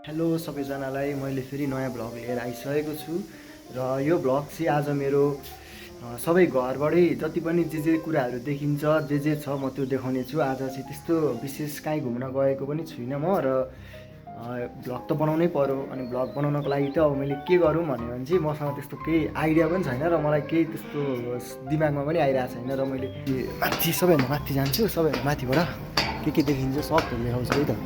Hello सबैजनालाई मैले फेरि नयाँ भ्लग लिएर आइसकेको छु र यो भ्लग चाहिँ आज मेरो सबै घरबाटै जति पनि जे कुराहरू देखिन्छ जे छ म त्यो देखाउने छु। आज चाहिँ त्यस्तो विशेष कहीँ घुम्न गएको पनि छुइनँ म र भ्लग त बनाउनै पर्यो। अनि भ्लग बनाउनको लागि त अब मैले के गरौँ भन्यो भने चाहिँ मसँग त्यस्तो केही आइडिया पनि छैन र मलाई केही त्यस्तो दिमागमा पनि आइरहेको छैन र मैले माथि सबैभन्दा माथि जान्छु। सबैभन्दा माथिबाट के देखिन्छ सबहरू देखाउँछु है त।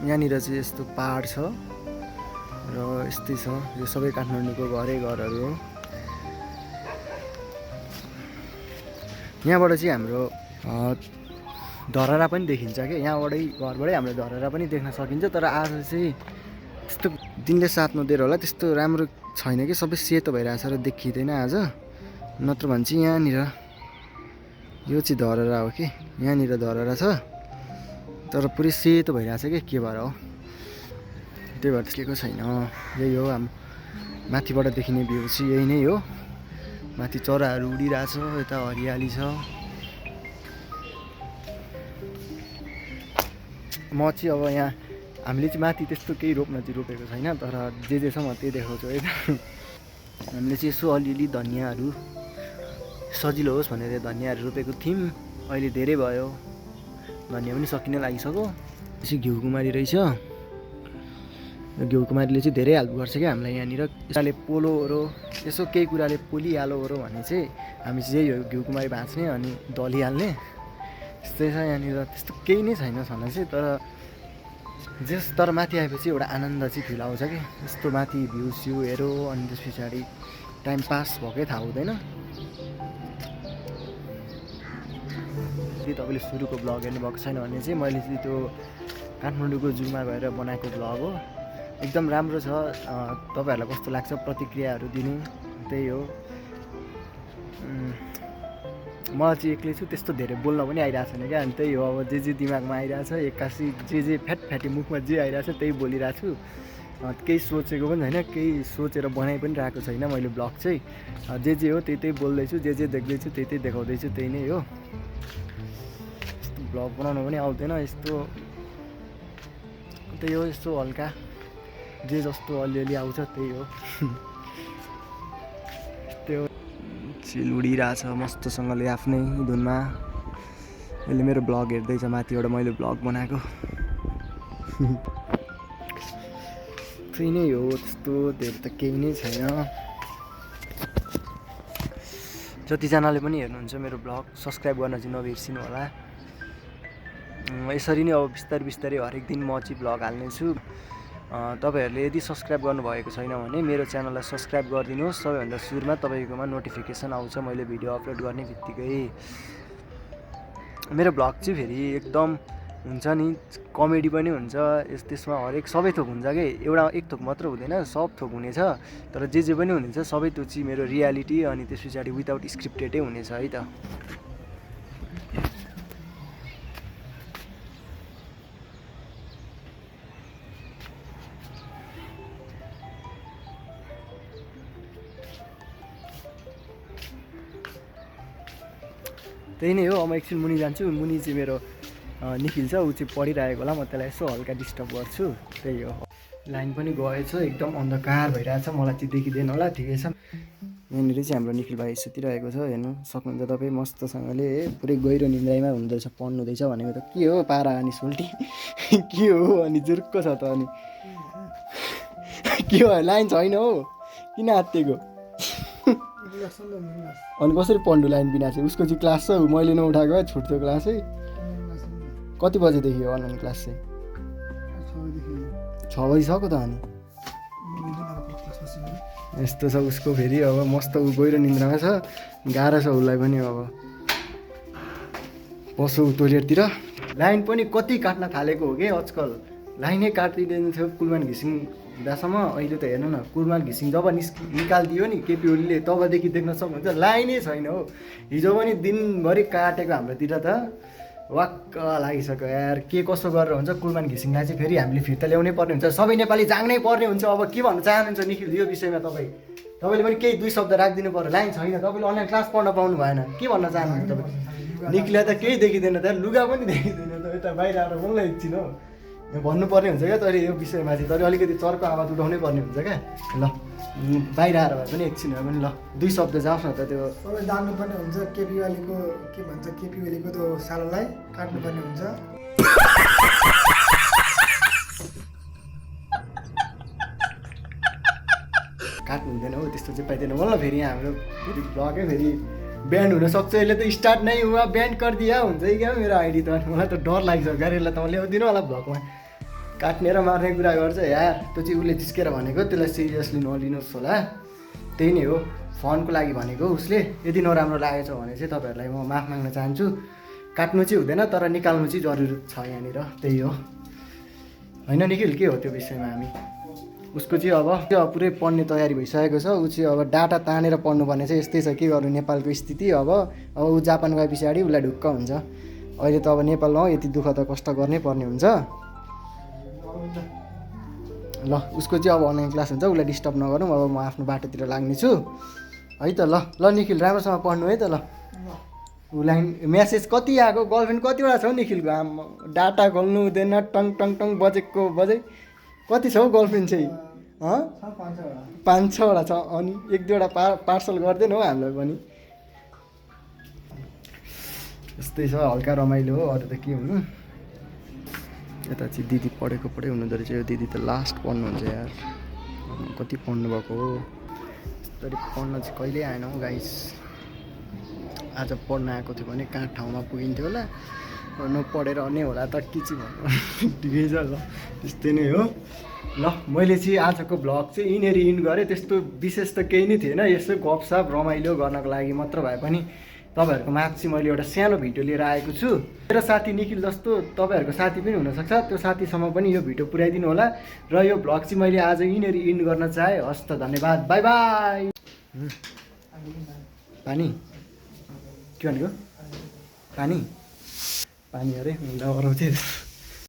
यहाँनिर चाहिँ यस्तो पहाड छ र यस्तै छ। यो सबै काठमाडौँको घरहरू हो। यहाँबाट चाहिँ हाम्रो धरहरा पनि देखिन्छ क्या। यहाँबाटै घरबाटै हाम्रो धरहरा पनि देख्न सकिन्छ। तर आज चाहिँ त्यस्तो दिनले साथ नदिएर होला त्यस्तो राम्रो छैन कि, सबै सेतो भइरहेछ र देखिँदैन आज। नत्र भने चाहिँ यहाँनिर यो चाहिँ धरहरा हो कि, यहाँनिर धरहरा छ तर पुरै सेतो भइरहेछ क्या, के भएर हो त्यही भएर त्यसको छैन। यही हो हाम्रो माथिबाट देखिने भ्यू चाहिँ यही नै हो। माथि चराहरू उडिरहेछ, यता हरियाली छ। म चाहिँ अब यहाँ हामीले चाहिँ माथि त्यस्तो केही रोप्न चाहिँ रोपेको छैन, तर जे छ म त्यही देखाउँछु है त। हामीले चाहिँ यसो अलिअलि धनियाँहरू सजिलो होस् भनेर धनियाँहरू रोपेको थियौँ। अहिले धेरै भयो, धनियाँ पनि सकिन लागिसक्यो। यसो घिउकुमारी रहेछ। घिउकुमारीले चाहिँ धेरै हेल्प गर्छ क्या हामीलाई यहाँनिर। यसले पोलोहरू यसो केही कुराले पोलिहाल्योहरू भने चाहिँ हामी चाहिँ यही हो, घिउकुमारी भाँच्ने अनि दलिहाल्ने। त्यस्तै छ यहाँनिर, त्यस्तो केही नै छैन छन चाहिँ। तर माथि आएपछि एउटा आनन्द चाहिँ फिल आउँछ कि, यस्तो माथि भ्यू स्यू हेऱ्यो अनि त्यस पछाडि टाइम पास भएकै थाहा हुँदैन। यदि तपाईँले सुरुको भ्लग हेर्नुभएको छैन भने चाहिँ मैले चाहिँ त्यो काठमाडौँको जूमा गएर बनाएको भ्लग हो। एकदम राम्रो छ। तपाईँहरूलाई कस्तो लाग्छ प्रतिक्रियाहरू दिनु, त्यही हो। म चाहिँ एक्लै छु, त्यस्तो धेरै बोल्न पनि आइरहेको छैन क्या। अनि त्यही हो, अब जे दिमागमा आइरहेछ एक्कासी जे फ्याटी मुखमा जे आइरहेछ त्यही बोलिरहेको छु। केही सोचेको पनि छैन, केही सोचेर बनाइ पनि रहेको छैन मैले भ्लग चाहिँ। जे हो त्यही बोल्दैछु, जे देख्दैछु त्यही देखाउँदैछु, त्यही नै हो। भ्लग बनाउनु पनि आउँदैन यस्तो, त्यही हो। यस्तो हल्का जे जस्तो अलिअलि आउँछ त्यही हो। त्यो चिल उडिरहेछ मस्तसँगले आफ्नै धुनमा। यसले मेरो भ्लग हेर्दैछ माथिबाट मैले भ्लग बनाएको। त्यही नै हो, त्यस्तो धेरै त केही नै छैन। जतिजनाले पनि हेर्नुहुन्छ मेरो भ्लग सब्सक्राइब गर्न चाहिँ नबिर्सिनु होला। यसरी नै अब बिस्तारै हरेक दिन म चाहिँ भ्लग हाल्नेछु। तपाईँहरूले यदि सब्सक्राइब गर्नुभएको छैन भने मेरो च्यानललाई सब्सक्राइब गरिदिनुहोस्। सबैभन्दा सुरुमा तपाईँकोमा नोटिफिकेसन आउँछ मैले भिडियो अपलोड गर्ने बित्तिकै। मेरो भ्लग चाहिँ फेरि एकदम हुन्छ नि, कमेडी पनि हुन्छ त्यसमा, हरेक सबै थोक हुन्छ कि, एउटा एक थोक मात्र हुँदैन, सब थोक हुनेछ। तर जे पनि हुनेछ सबै त्यो चाहिँ मेरो रियालिटी अनि त्यस पछाडि विदाउट स्क्रिप्टेडै हुनेछ है त। त्यही नै हो। अब एकछिन मुनि जान्छु। मुनि चाहिँ मेरो निखिल छ, ऊ चाहिँ पढिरहेको होला, म त्यसलाई यसो हल्का डिस्टर्ब गर्छु। त्यही हो। लाइन पनि गएछ, एकदम अन्धकार भइरहेछ, मलाई चाहिँ देखिँदैन होला, ठिकै छ। यहाँनिर चाहिँ हाम्रो निखिल भाइ सुतिरहेको छ, हेर्नु सक्नुहुन्छ तपाईँ मस्तसँगले। पुरै गहिरो निन्द्राइमा हुँदैछ, पढ्नुहुँदैछ भनेको त के हो, पारा अनि सुल्टी के हो अनि जुर्को छ त। अनि के हो, लाइन छैन हो, किन आत्तिएको? अनि कसरी पढ्नु लाइन बिना चाहिँ? उसको चाहिँ क्लास छ, मैले नउठाएको है, छुट्यो क्लासै। कति बजीदेखि हो अनलाइन क्लास चाहिँ? 6 बजीसक्यो त। अनि यस्तो छ उसको फेरि, अब मस्त ऊ गहिरो निन्द्रामा छ, गाह्रो छ उसलाई पनि। अब पसौ टोइलेटतिर। लाइन पनि कति काट्न थालेको हो कि आजकल, लाइनै काटिदिनु थियो कुलमान घिसिङ हुँदासम्म। अहिले त हेर्नु न, कुलमान घिसिङ जब निकालिदियो नि केपी ओलीले, तबदेखि देख्न सक्नुहुन्छ लाइनै छैन हो। हिजो पनि दिनभरि काटेको हाम्रोतिर त वाक्क लागिसक्यो यार। के कसो गरेर हुन्छ, कुलमान घिसिङलाई चाहिँ फेरि हामीले फिर्ता ल्याउनै पर्ने हुन्छ, सबै नेपाली जाग्नै पर्ने हुन्छ। अब के भन्न चाहनुहुन्छ निखिल यो विषयमा? तपाईँले पनि केही 2 शब्द राखिदिनु पर्यो। लाइन छैन, तपाईँले अनलाइन क्लास पढ्न पाउनु भएन, के भन्न चाहनुहुन्छ तपाईँ? निखिललाई त केही देखिँदैन त, लुगा पनि देखिँदैन त। यता बाहिर आएर बोल्न एकछिन हो यो भन्नुपर्ने हुन्छ क्या तैँले यो विषयमाथि तैँले अलिकति चर्को आवाज उठाउनै पर्ने हुन्छ क्या ल बाहिर आएर भए पनि एकछिन भए पनि ल 2 शब्द जाओस् न त त्यो सबै जान्नुपर्ने हुन्छ केपी ओलीको के भन्छ केपी ओलीको त्यो सालोलाई काट्नुपर्ने हुन्छ काट्नु हुँदैन हो त्यस्तो चाहिँ पाइँदैन होला फेरि यहाँ हाम्रो फेरि ब्लगै फेरि ब्यान्ड हुनसक्छ यसले त स्टार्ट नै हुआ ब्यान्ड गरिदिया हुन्छ कि क्या मेरो आइडी त मलाई त डर लाग्छ गाडी यसलाई त म ल्याउँदिनँ होला ब्लगमा काट्ने र मार्ने कुरा गर्छ यार त्यो चाहिँ उसले जिस्केर भनेको त्यसलाई सिरियसली नलिनुहोस् होला त्यही नै हो फनको लागि भनेको उसले यदि नराम्रो लागेछ भने चाहिँ तपाईँहरूलाई म माफ माग्न चाहन्छु काट्नु चाहिँ हुँदैन तर निकाल्नु चाहिँ जरुरी छ यहाँनिर त्यही हो होइन निखिल के हो त्यो विषयमा हामी उसको चाहिँ अब त्यो पुरै पढ्ने तयारी भइसकेको छ ऊ चाहिँ अब डाटा तानेर पढ्नुपर्ने चाहिँ यस्तै छ के गर्नु नेपालको स्थिति अब ऊ जापान गए पछाडि उसलाई ढुक्क हुन्छ अहिले त अब नेपालमा हो यति दुःख त कष्ट गर्नै पर्ने हुन्छ ल उसको चाहिँ अब अनलाइन क्लास हुन्छ उसलाई डिस्टर्ब नगरौँ अब म आफ्नो बाटोतिर लाग्नेछु है त ल निखिल राम्रोसँग पढ्नु है त ल उसलाई म्यासेज कति आएको गर्लफ्रेन्ड कतिवटा छ हौ निखिलको डाटा खोल्नु हुँदैन टङ टङ टङ बजेको बजे कति छ हौ गर्लफ्रेन्ड चाहिँ 5-6वटा छ अनि 1-2वटा पार्सल गरिदिएन हौ हामीलाई पनि यस्तै छ हल्का रमाइलो हो अरू त के हुनु यता चाहिँ दिदी पढेको पढै हुनुहुँदो रहेछ यो दिदी त लास्ट पढ्नुहुन्छ यार कति पढ्नु भएको हो यसरी पढ्न चाहिँ कहिल्यै आएन हौ गाइस आज पढ्न आएको थियो भने कहाँ ठाउँमा पुगिन्थ्यो होला नपढेर नै होला त के चाहिँ भन्नु ठिकै छ ल त्यस्तै नै हो ल मैले चाहिँ आजको भ्लग चाहिँ यिनीहरू इन गरेँ त्यस्तो विशेष त केही नै थिएन यसो गफसप रमाइलो गर्नको लागि मात्र भए पनि तपाईँहरूको माझ चाहिँ मैले एउटा सानो भिडियो लिएर आएको छु मेरो साथी निखिल जस्तो तपाईँहरूको साथी पनि हुनसक्छ त्यो साथीसम्म पनि यो भिडियो पुर्याइदिनु होला र यो भ्लग चाहिँ मैले आज यिनीहरू इन गर्न चाहेँ हस् त धन्यवाद बाई बाई पानी के भनेको पानी पानी अरे अराउँछ